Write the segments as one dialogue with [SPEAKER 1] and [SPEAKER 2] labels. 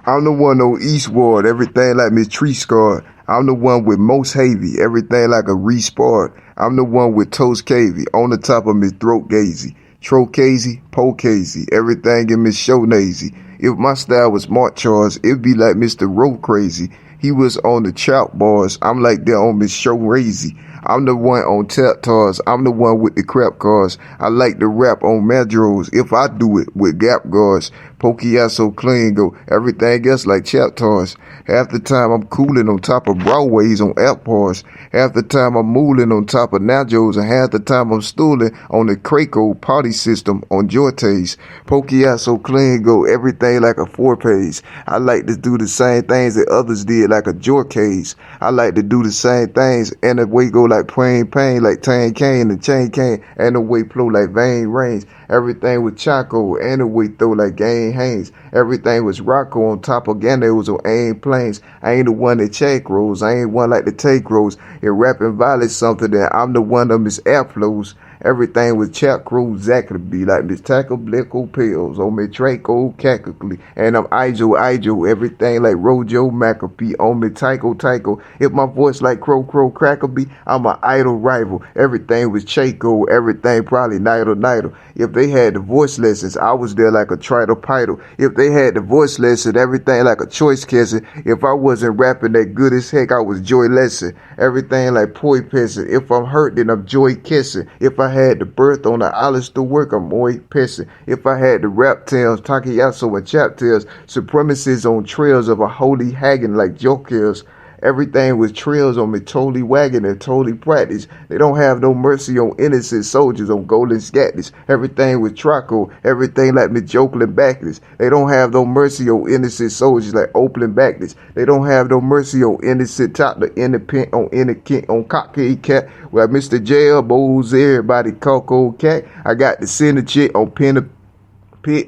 [SPEAKER 1] I'm the one on Eastward, everything like Miss Tree Scar. I'm the one with most heavy, everything like a respart. I'm the one with toast cavy, on the top of Miss Throat Gazy. Trocazy, Pokazy, everything in Miss Show Nazy. If my style was Mark Charles, it'd be like Mr. Road Crazy. He was on the trout bars, I'm like that on Miss Show Razy. I'm the one on tap tars, I'm the one with the crap cars. I like to rap on Madros if I do it with gap guards. Pokey out so clean go, everything else like chaptars. Half the time I'm cooling on top of Broadways on app bars. Half the time I'm mooling on top of Najos, and half the time I'm stooling on the Craco party system on Jortes. Pokey out so clean go, everything like a 4-page. I like to do the same things that others did like a Jorcase. I like to do the same things and the way go like plain pain, like Tang Kane and Chain Kane, and the way flow like Vein Range. Everything with Chaco and the way throw like Game Haynes. Everything was Rocco on top of Gandos on AIM Plains. I ain't the one that check rolls. I ain't one like to take rolls. If rapping violence something, then I'm the one of Miss Airflows. Everything with Chap Crew exactly be like Miss Tackle Blecko Pills on me Traco Cacically. And I'm Ijo, everything like Rojo McAfee on me Tycho. If my voice like Crow Crackerby, I'm an idol rival. Everything was Chaco, everything probably Nido. If they had the voice lessons, I was there like a Trido. If they had the voice lesson, everything like a choice kissing. If I wasn't rapping that good as heck, I was Joy Lesson. Everything like Poi Pissing. If I'm hurt, then I'm Joy Kissing. If I had the birth on the islands to work, I'm Moy Pissing. If I had the rap tales, Takiyaso and chap tales, supremacies on trails of a holy haggin like jokers. Everything was trails on me totally wagging and totally practice. They don't have no mercy on innocent soldiers on golden scatness. Everything was Traco, everything like me Jokeling backless. They don't have no mercy on innocent soldiers like Oakland backless. They don't have no mercy on innocent top the independent on innocent on cocky cat. Well, Mr. Jail Bowes, everybody Coco cat. I got the center chick on pen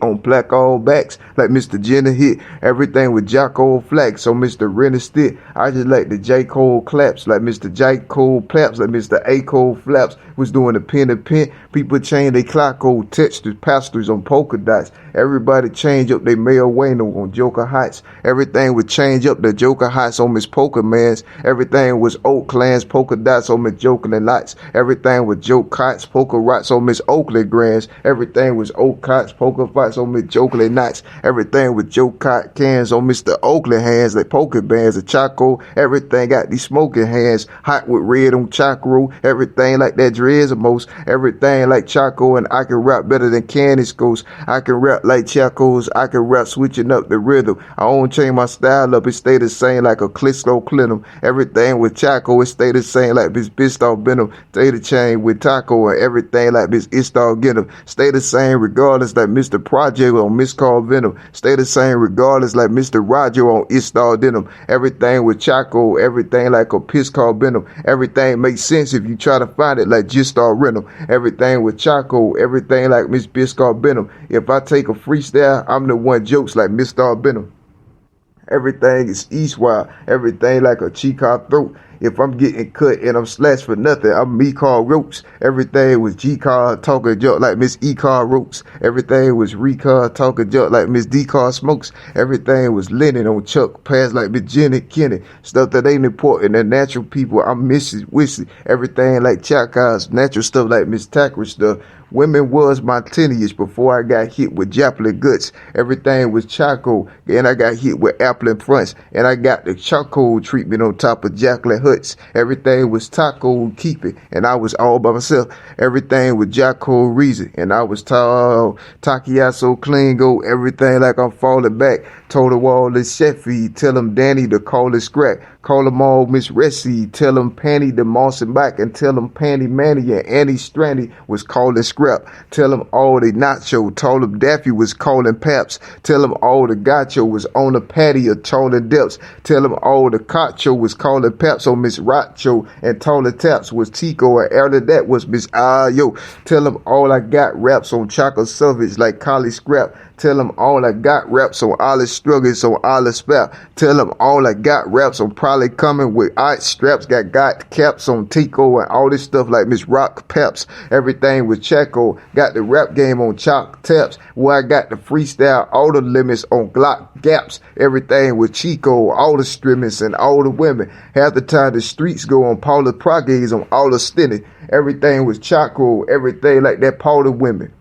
[SPEAKER 1] on black all backs like Mr. Jenner hit everything with Jocko Flax. So Mr. Renner Stick, I just like the J. Cole claps like Mr. J. Cole claps like Mr. A. Cole flaps was doing the pen to pen. People change their clock old textures, pastors on polka dots. Everybody change up their male Wayno on Joker Heights. Everything would change up the Joker Heights on Miss Poker Mans. Everything was Oak Clans, polka dots on Miss Joker and Lights. Everything was Joke Kites, polka rots on Miss Oakley Grands. Everything was Oak Kites, polka fights on Miss Joker Nights. Everything with Joke Kite cans on Mr. Oakley hands like poker bands of Chaco. Everything got these smoking hands, hot with red on Chacro. Everything like that dreads most. Everything like Chaco, and I can rap better than Candice Ghost. I can rap like Chacos. I can rap switching up the rhythm. I don't change my style up. It stay the same like a Clisco Clinum. Everything with Chaco, it stay the same like Miss Bistal Benham. Stay the chain with Taco, and everything like Miss Istal Genham. Stay the same regardless like Mr. Project on Miss Call Venom. Stay the same regardless like Mr. Roger on Istal Denim. Everything with Chaco, everything like a piss called Venom. Everything makes sense if you try to find it like Gistar Renum. Everything with Chaco, everything like Miss Biscard Benham. If I take a freestyle, I'm the one jokes like Mr. Benham. Everything is Eastwild, everything like a Chica throat. If I'm getting cut and I'm slashed for nothing, I'm me called ropes. Everything was G-Car talking junk like Miss E-Car ropes. Everything was Re-Car talking junk like Miss D-Car smokes. Everything was linen on Chuck pads like Miss Jenny Kenny. Stuff that ain't important and natural people, I'm Mrs. Wissy. Everything like Chaka's, natural stuff like Miss Tacker stuff. Women was my lineage before I got hit with Joplin guts. Everything was Chaco, and I got hit with Applin fronts, and I got the charcoal treatment on top of Jacqueline Huts. Everything was Taco keep it, and I was all by myself. Everything was Jocko Reason, and I was tall, Takiyaso clean go. Everything like I'm falling back. Told the wall to Sheffy, tell him Danny to call it scrap. Call them all Miss Ressie, tell them Panty the Moss and back, and tell them Panty Manny and Annie Strandy was calling scrap. Tell them all the Nacho, told them Daffy was calling Paps. Tell them all the Gacho was on the patio, calling Depths. Tell them all the Cacho was calling Paps on Miss Racho, and taller Taps was Tico, and earlier that was Miss Ayo. Tell them all I got raps on Choco Savage like Collie Scrap. Tell them all I got raps on all the struggles on all the spell. Tell them all I got raps on probably coming with art straps. Got caps on Tico and all this stuff like Miss Rock Peps. Everything with Checo. Got the rap game on Chalk Taps. Where I got the freestyle, all the limits on Glock Gaps. Everything with Chico, all the streamers and all the women. Half the time the streets go on Paula Progades on all the stinning. Everything was Chaco, everything like that Paula women.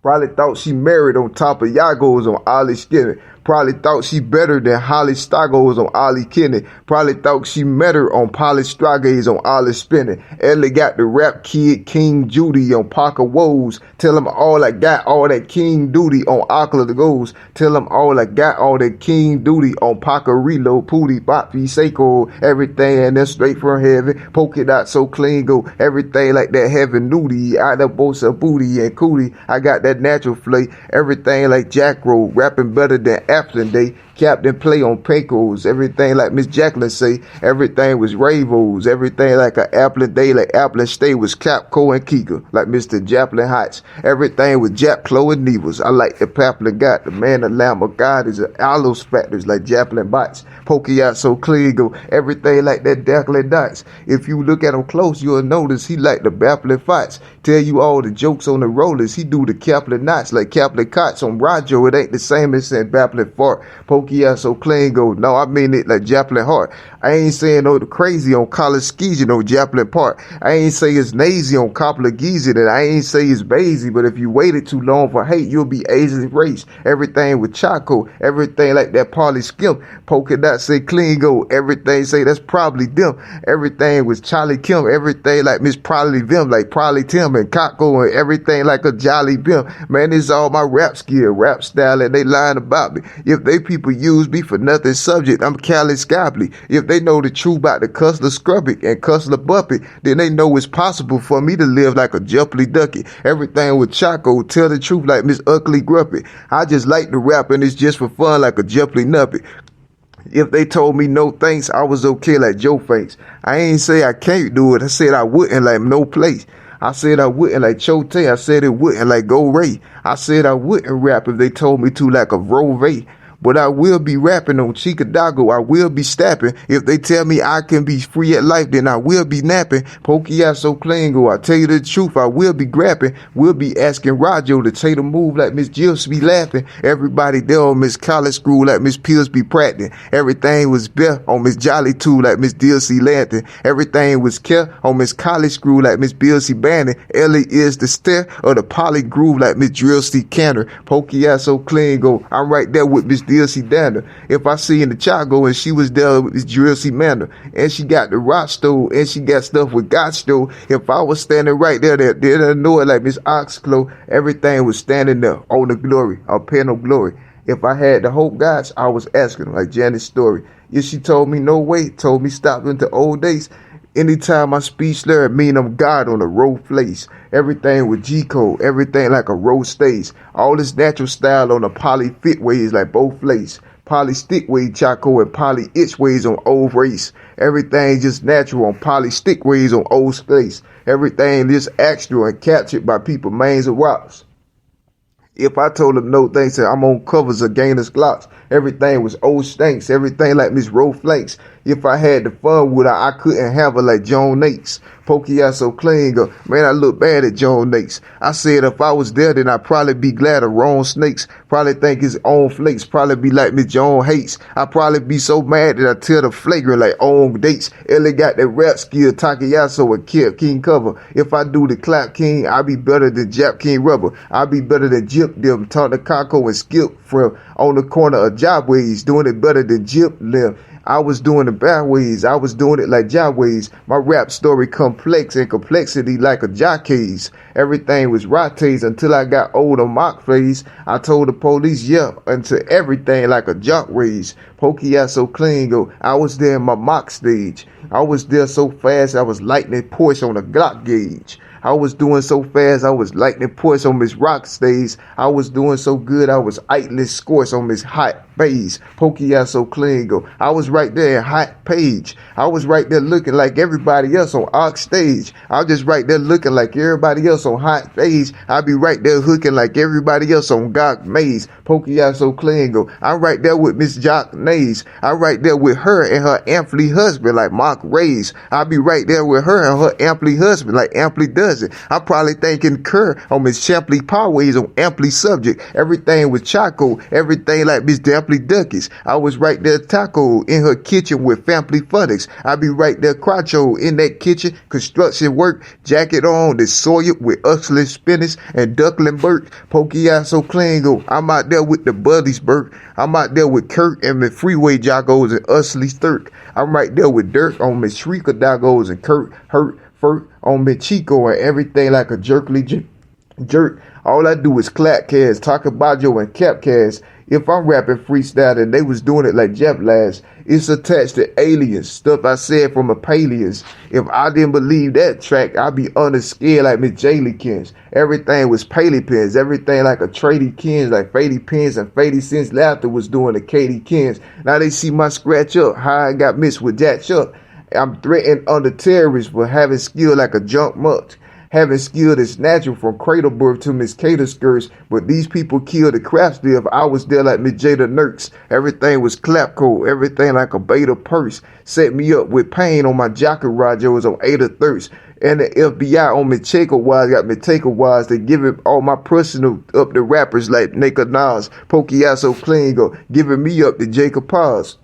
[SPEAKER 1] Probably thought she married on top of Yagos on Ollie Skinny. Probably thought she better than Holly Stagos on Ollie Kenny. Probably thought she met her on Polly Stragades on Ollie Spinning. Ellie got the rap kid King Judy on Parker Woes. Tell them all I got all that King Duty on Akla the Goes. Tell them all I got all that King Duty on Parker Reload, Pooty, Boppy, Seiko. Everything and then straight from heaven. Poke it out so clean go. Everything like that heaven nudie. Out of Bosa Booty and Cootie. I got that natural flay. Everything like Jack Roll. Rapping better than Afton Day. Captain play on Pecos. Everything like Miss Jacqueline say. Everything was Ravos. Everything like a Applin Day, like Applin Stay was Capco and Kika. Like Mr. Japlin Heights. Everything was Jap, Chloe and Nevers. I like the Paplin got. The man, the lamb of God is all those factors like Japlin Bites. Pokey out so clean go. Everything like that Declan Dice. If you look at him close, you'll notice he like the Baplin Fights. Tell you all the jokes on the rollers. He do the Kaplan Knots like Kaplan Cots on Roger. It ain't the same as saying Baplin Fart. Pokey out so clean go. No, I mean it like Japlin Hart. I ain't saying no the crazy on College Skis, you know, Japlin Park. I ain't say it's Nazy on Coppola Geezy, and I ain't say it's Bazy, but if you waited too long for hate, you'll be Asian race. Everything with Chaco, everything like that Polly Skimp. Polka Dot say clean go. Everything say that's probably them. Everything was Charlie Kim. Everything like Miss Probably Them, like Probably Tim and Coco, and everything like a Jolly Bim. Man, it's all my rap skill, rap style, and they lying about me. If they people use me for nothing subject, I'm Cali Scobley. If they know the truth about the Cussler Scrubbick and Cussler Buppy, then they know it's possible for me to live like a Jumply Ducky. Everything with Chaco, tell the truth like Miss Ugly Grumpy. I just like to rap and it's just for fun like a Jumply Nuppy. If they told me no thanks, I was okay like Joe Fanks. I ain't say I can't do it. I said I wouldn't like no place. I said I wouldn't like Chote. I said it wouldn't like Go Ray. I said I wouldn't rap if they told me to like a Rove. But I will be rapping on Chicadago. I will be stapping. If they tell me I can be free at life, then I will be napping. Pokey out so clean go. I tell you the truth, I will be grapping. We'll be asking Roger to take the move like Miss Jills be laughing. Everybody there on Miss College Screw like Miss Pills be practicing. Everything was bare on Miss Jolly too like Miss DLC Lantern. Everything was care on Miss College Screw like Miss Bill C. Bannon. Ellie is the stair of the poly groove like Miss Drill C. Canner. Pokey out so clean go. I'm right there with Miss DLC Danner. If I see in the Chago and she was there with Drill C. Manor and she got the rock stove and she got stuff with God stove, if I was standing right there, they'd know it like Miss Oxclo. Everything was standing there on the glory, a pen of glory. If I had the hope gods, I was asking like Janet's story. If she told me no way, told me stop into old days. Anytime I speak slur, it mean I'm God on a road place. Everything with G-code, everything like a road stage. All this natural style on a poly fit ways like both lace. Poly stick way Chaco and poly itch ways on old race. Everything just natural on poly stick ways on old space. Everything just extra and captured by people mains and rocks. If I told them no thanks, that I'm on covers of Gainers Glocks. Everything was old stinks. Everything like Miss Rowe Flakes. If I had the fun with her, I couldn't have her like Joan Nates. Pokey out so clean, go. Man, I look bad at Joan Nates. I said if I was there, then I'd probably be glad of wrong snakes. Probably think his own flakes. Probably be like Miss Joan Hates. I'd probably be so mad that I tell the flagrant like on dates. Ellie got that rap skill, Takayaso and Kip King cover. If I do the clap king, I'll be better than Jap King Rubber. I'll be better than Jip them, Taunt the Kako and Skip from on the corner of Jobways. Doing it better than Jip them. I was doing it bad ways. I was doing it like job ways. My rap story complex and complexity like a jockey's. Everything was rotates until I got old on mock phase. I told the police, yeah, until everything like a jock raise. Pokey out so clean go. I was there in my mock stage. I was there so fast I was lightning Porsche on a Glock gauge. I was doing so fast, I was lightning Porsche on Miss Rock stage. I was doing so good, I was idling scores on Miss Hot phase. Pokey out so clean go. I was right there in hot page. I was right there looking like everybody else on Ox stage. I was just right there looking like everybody else on hot stage. I be right there hooking like everybody else on Gok Maze. Pokey out so clean go. I'm right there with Miss Jock Nays. I'm right there with her and her amply husband like Mark Rays. I'll be right there with her and her amply husband like Amply does it. I'm probably thinking Kerr on Miss Shamply Powerways on Amply subject. Everything was Choco. Everything like Miss Damply Duckies. I was right there taco in her kitchen with Family Funnix. I be right there Cracho in that kitchen. Construction work. Jacket on. The Sawyer with Uxley Spinach and Duckling Burt. Pokey out so clean go. I'm out there with the Buddies Burt. I'm out there with Kirk and the Freeway Joggos and Usley Sturk. I'm right there with Dirk on Miss Shrika Doggos and Kurt Hurt Furt on Miss Chico and everything like a jerk. All I do is clap cast, talk about you and cap cast. If I'm rapping freestyle and they was doing it like Jeff Lash, it's attached to aliens, stuff I said from a Palians. If I didn't believe that track, I'd be underscared like Miss Jalykins. Everything was Paley Pins, everything like a Trady Kins, like Fady Pins and Fady Since Laughter was doing the Katie Kins. Now they see my scratch up, how I got mixed with that Chuck. I'm threatened under terrorists for having skill like a junk mutt. Having skill that's natural from cradle birth to Miss Cater skirts, but these people killed the craft still. If I was there like Miss Jada Nurks, everything was clapco, everything like a beta purse. Set me up with pain on my Jocker Rajos on Ada Thirst. And the FBI on me Checker Wise got me Taker Wise. They giving all my personal up to rappers like Naked Nas, Pokey out so clean go, giving me up to Jacob Paz.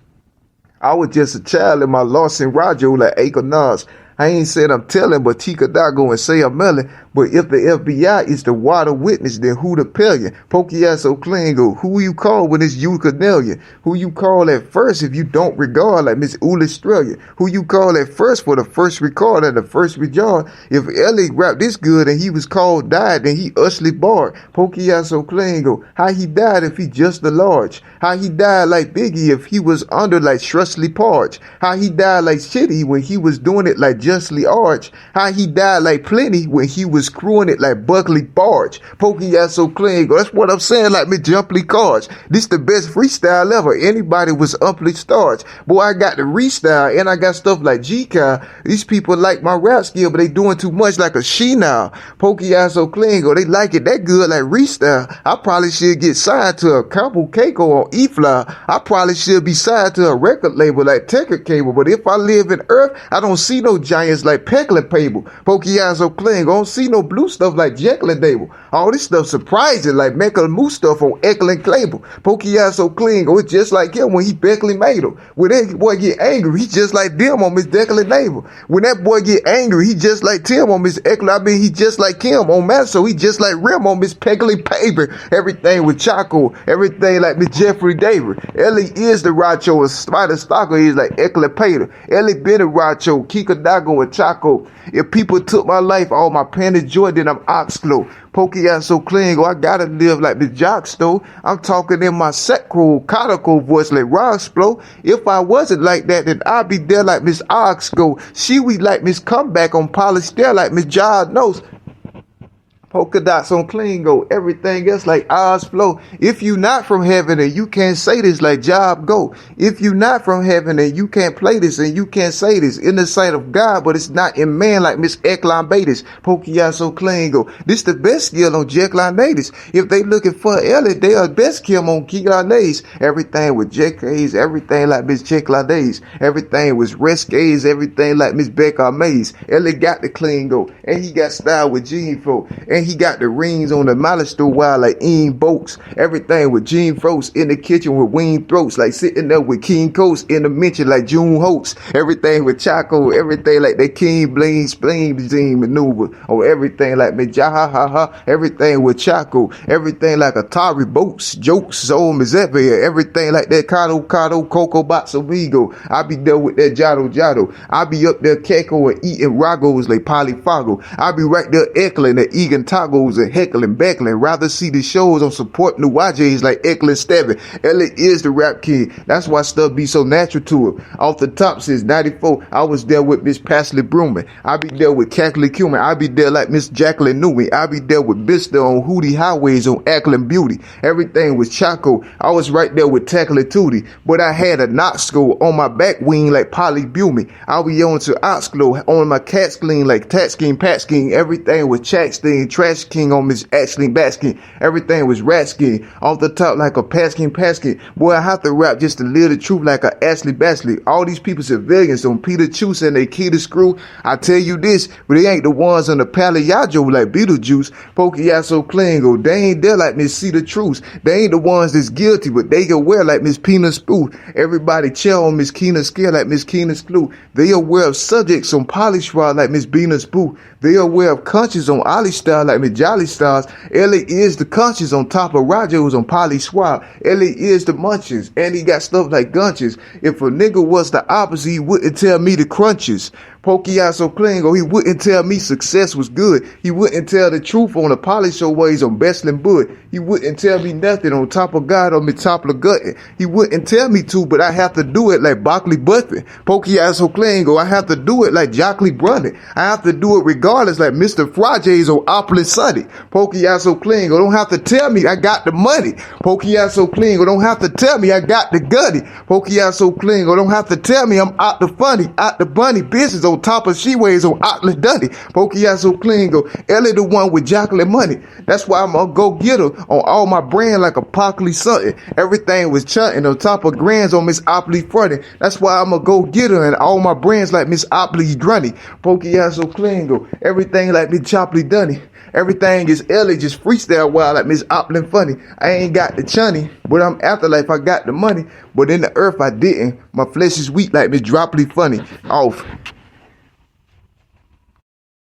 [SPEAKER 1] I was just a child in my Lawson Rajo like Acre Nas. I ain't said I'm telling, but Tika Dago and say I'm melon. But if the FBI is the water witness, then who the pillion? Pokey out so clean go. Who you call when it's you Cornelia? Who you call at first if you don't regard like Miss Australia? Who you call at first for the first record and the first regard? If Ellie rapped this good and he was called died, then he usly barred. Pokey out so clean go. How he died if he just a large? How he died like Biggie if he was under like Shrusley Parge? How he died like Shitty when he was doing it like Justly Arch? How he died like Plenty when he was screwing it like Buckley Barge? Pokey out so clean go. That's what I'm saying like me Jumply Cards. This the best freestyle ever. Anybody was upply starch. Boy, I got the restyle and I got stuff like G-Car. These people like my rap skill, but they doing too much like a she now. Pokey out so clean go. They like it that good like restyle. I probably should get signed to a couple Keiko on E-Fly. I probably should be signed to a record label like Tecker Cable. But if I live in Earth, I don't see no giants like Pecklin Pable. Pokey out so clean. I don't see no blue stuff like Jekyll and Dable. All this stuff surprising like Mecca Moose stuff on Eklund Clable. Pokey out so clean. Go. It's just like him when he Beckley made him. When that boy get angry, he just like them on Miss Declan Naval. When that boy get angry, he just like Tim on Miss Eklund. I mean, he just like Kim on Masso. He just like Rim on Miss Peckley Paper. Everything with Chaco. Everything like Miss Jeffrey David. Ellie is the Racho and Spider Stalker is like Eklund Pater. Ellie been a Racho, Kika Dago and Chaco. If people took my life, all my panty joy, then I'm Oxlow. Pokey out so clean, go. I gotta live like Miss Jockstow. I'm talking in my sacral, conical voice like Roxplow. If I wasn't like that, then I'd be there like Miss Oxgo. She we like Miss Comeback on Polished there like Miss Jod Nose. Polka dots on clean go. Everything else like Oz flow. If you not from heaven and you can't say this like Job go. If you not from heaven and you can't play this and you can't say this in the sight of God, but it's not in man like Miss Eklon Batis. Pokey so clean go. This the best skill on Jekyll Natives. If they looking for Elliot, they are best kill on Keegan Nays. Everything with Jekkays, everything like Miss Jekyll Days. Everything was Rescays, everything like Miss Becca Mays. Elliot got the clean go. And he got style with Gene Fro. And he got the rings on the Malister wild like Ian Boats. Everything with Gene Frost in the kitchen with Ween Throats. Like sitting there with King Coast in the mention like June Holtz. Everything with Chaco. Everything like that King Bling Spleen Zine maneuver. Or everything like Mijaha. Everything with Chaco. Everything like Atari Boats. Jokes. Soul Mazepia. Everything like that Kato Coco Box Amigo. I be there with that Jado. I be up there Keko and eating Ragos like Polyfago. I be right there Eckling and Egan tacos and heckling, beckling. Rather see the shows on support new YJs like Eklund Stebbin. Ellie is the rap king. That's why stuff be so natural to him. Off the top since 94, I was there with Miss Pasley Bruman. I be there with Kathleen Cuman. I be there like Miss Jacqueline Newman. I be there with Bister on Hootie Highways on Ackland Beauty. Everything was Chaco. I was right there with Tackling Tootie. But I had a Knox School on my back wing like Polly Bumi. I be on to Oxglow on my cat clean like Tatskin, Patskin. Everything was Chackskin, Trash King on Miss Ashley Baskin. Everything was Ratskin. Off the top like a Paskin. Boy, I have to rap just to live the truth like a Ashley Basley. All these people civilians on Peter Chuse and they key to screw. I tell you this, but they ain't the ones on the Palayajo like Beetlejuice. Pokiaso Klingo. They ain't there like Miss See the Truth. They ain't the ones that's guilty, but they can wear like Miss Pina Spoo. Everybody chill on Miss Keena Scare like Miss Keena Screw. They aware of subjects on Polish Rod like Miss Bina Spoo. They aware of conscience on Ollie Style like Miss Jolly Stars. Ellie is the conscience on top of Rajos on Polly Swab. Ellie is the munches, and he got stuff like gunches. If a nigga was the opposite, he wouldn't tell me the crunches. Pokiaso Klingo, he wouldn't tell me success was good. He wouldn't tell the truth on the Polly Show ways on Bestling Bud. He wouldn't tell me nothing on Top of God on me top of Gutting. He wouldn't tell me to, but I have to do it like Bockley Buffett. Pokiaso Klingo, I have to do it like Jockley Brunny. I have to do it regardless like Mr. Frajes on Opplin Sunday. Pokiaso Klingo, don't have to tell me I got the money. Pokiaso Klingo, don't have to tell me I got the gutty. Pokiaso Klingo, don't have to tell me I'm out the funny, out the bunny business on top of She-Ways on Otland Dundee. Pokiaso Klingo, Ellie the one with Jockley money. That's why I'm gonna go get her on all my brand like Apocalypse something. Everything was chunting on top of grands on Miss Opley fronting. That's why I'm gonna go get her and all my brands like Miss Opley Drunny. Pokiaso Klingo, everything like Miss Chopley Dunny. Everything is Ellie, just freestyle wild like Miss Oplin Funny. I ain't got the chunny, but I'm afterlife, I got the money. But in the earth I didn't. My flesh is weak like Miss Dropley Funny. Off.